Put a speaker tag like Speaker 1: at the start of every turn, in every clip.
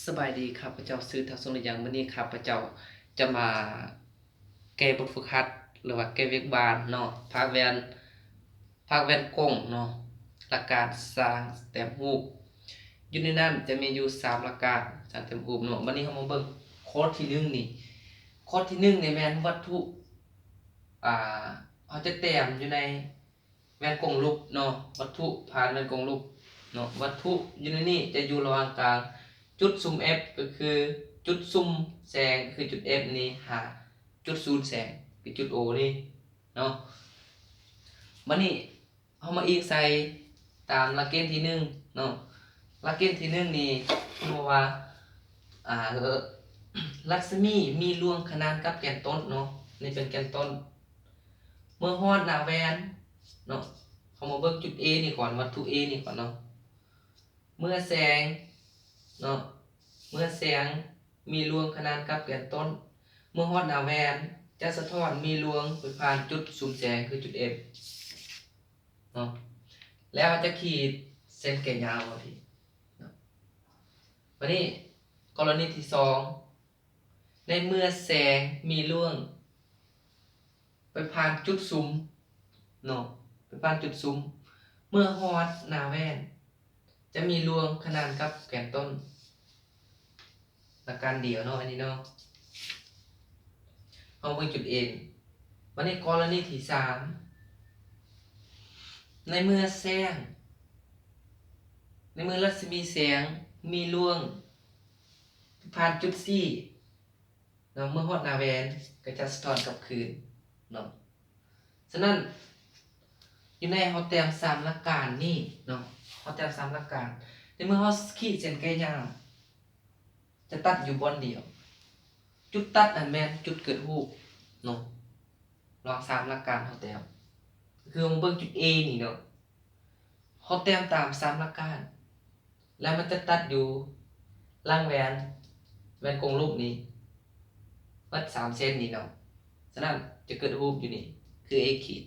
Speaker 1: สบายดีครับพระเจ้าซื้อทางสงอย่างวันนี้ครับพระเจ้าจะมาแก้บทฝึกหัดหรือว่าแก้เวียกบานเนาะภาคแวนกงเนาะหลักการสร้างแต้มรูปอยู่ในนั้นจะมีอยู่3หลักการสร้างแต้มรูปเนาะวันนี้เรามาเบิ่งข้อที่1นี่ข้อที่1นี่แม่นวัตถุอ่าเขาจะแต้มอยู่ในแวนกงรูปเนาะวัตถุผ่านแวนกงรูปเนาะวัตถุอยู่ในนี้จะอยู่ระหว่างกลางจุดซุม F ก็คือจุดซุมแสงคือจุด F นี่หาจุดศูนย์แสงคือจุด O นี่เนาะบัดนี้เอามาอีกใส่ตามหลักเกณฑ์ที่1เนาะหลักเกณฑ์ที่1นี่เพราะว่าอ่ารัศมีมีรวงขนานกับแกนต้นเนาะนี่เป็นแกนต้นเมื่อฮอดหน้าแวนเนาะเขามาเบิ่งจุด A นี่ก่อนวัตถุ A นี่ก่อนเนาะเมื่อแสงเนาะเมื่อแสงมีรวงขนานกับแกนต้นเมื่อฮอดหน้าแวนจะสะท้อนมีรวงไปผ่านจุดซุมแสงคือจุด F เนาะแล้วจะขีดเส้นแกนยาวมาพี่เนาะวันนี้กรณีที่2ในเมื่อแสงมีรวงไปผ่านจุดซุมเนาะไปผ่านจุดซุมเมื่อฮอดหน้าแว่นจะมีรวงขนานกับแกนต้นหลักการเดียวเนาะอันนี้เนาะเอาไปจุด N วันนี้กรณีที่3ในเมื่อแสงในเมื่อรัศมีแสงมีรวงผ่านจุด C เนาะเมื่อฮอดหน้าแว่นก็จะสะท้อนกลับคืนเนาะฉะนั้นอยู่ในเฮาแต้ม3หลักการนี่เนาะเฮาแต้ม3หลักการในเมื่อเฮาขีดเส้นแกนยาวจะตัดอยู่บนเดียวจุดตัดอันแม่นจุดเกิดรูปเนาะลอง3หลักการเฮาแต้มคือมาเบิ่งจุด A นี่เนาะเฮาแต้มตาม3หลักการแล้วมันจะตัดอยู่ล่างแวนกงรูปนี้วัด3เส้นนี่เนาะฉะนั้นจะเกิดรูปอยู่นี่คือ A ขีด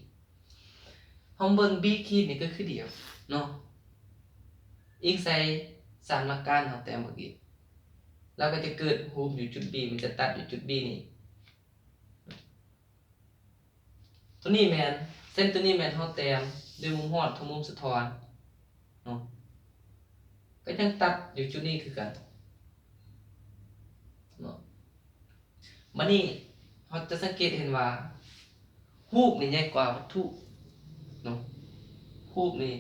Speaker 1: เฮาเบิ่ง B ขีดนี่ก็คือเดียวเนาะอีกใส่3หลักการเฮาแต้มเมื่อกี้แล้วก็จะเกิดรูปอยู่จุด B มันจะตัดอยู่จุด B นี่ตัวนี้แม่นเส้นตัวนี้แม่นเฮาแต้มด้วยมุมฮอดทุกมุมสะท้อนเนาะก็ยังตัดอยู่จุดนี้คือกันเนาะมานี่เฮาจะสังเกตเห็นว่ารูปนี่ใหญ่กว่าวัตถุเนาะรูปนี่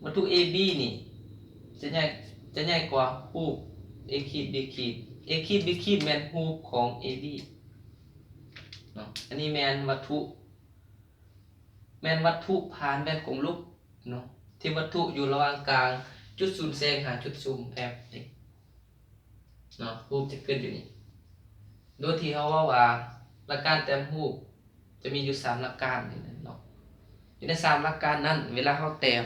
Speaker 1: วัตถุ AB นี่จะใหญ่กว่ารูป A ขีด B ขีด A ขีด B ขีดแม่นรูปของ AB เนาะอันนี้แม่นวัตถุผ่านแว่นกลมรูปเนาะที่วัตถุอยู่ระหว่างกลางจุดศูนย์แสงหาจุดซูมแอบนี่เนาะรูปจะเกิดอยู่นี่โดยที่เขาว่าหลักการแต้มรูปจะมีอยู่3หลักการนี่เนาะอยู่ใน3หลักการนั้นเวลาเขาแต้ม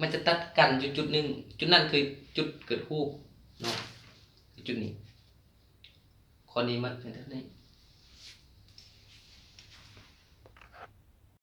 Speaker 1: มันจะตัดกันอยู่จุดหนึ่งจุดนั้นคือจุดเกิดรูปเนาะจุดนี้ข้อนี้มันเป็นแบบนี้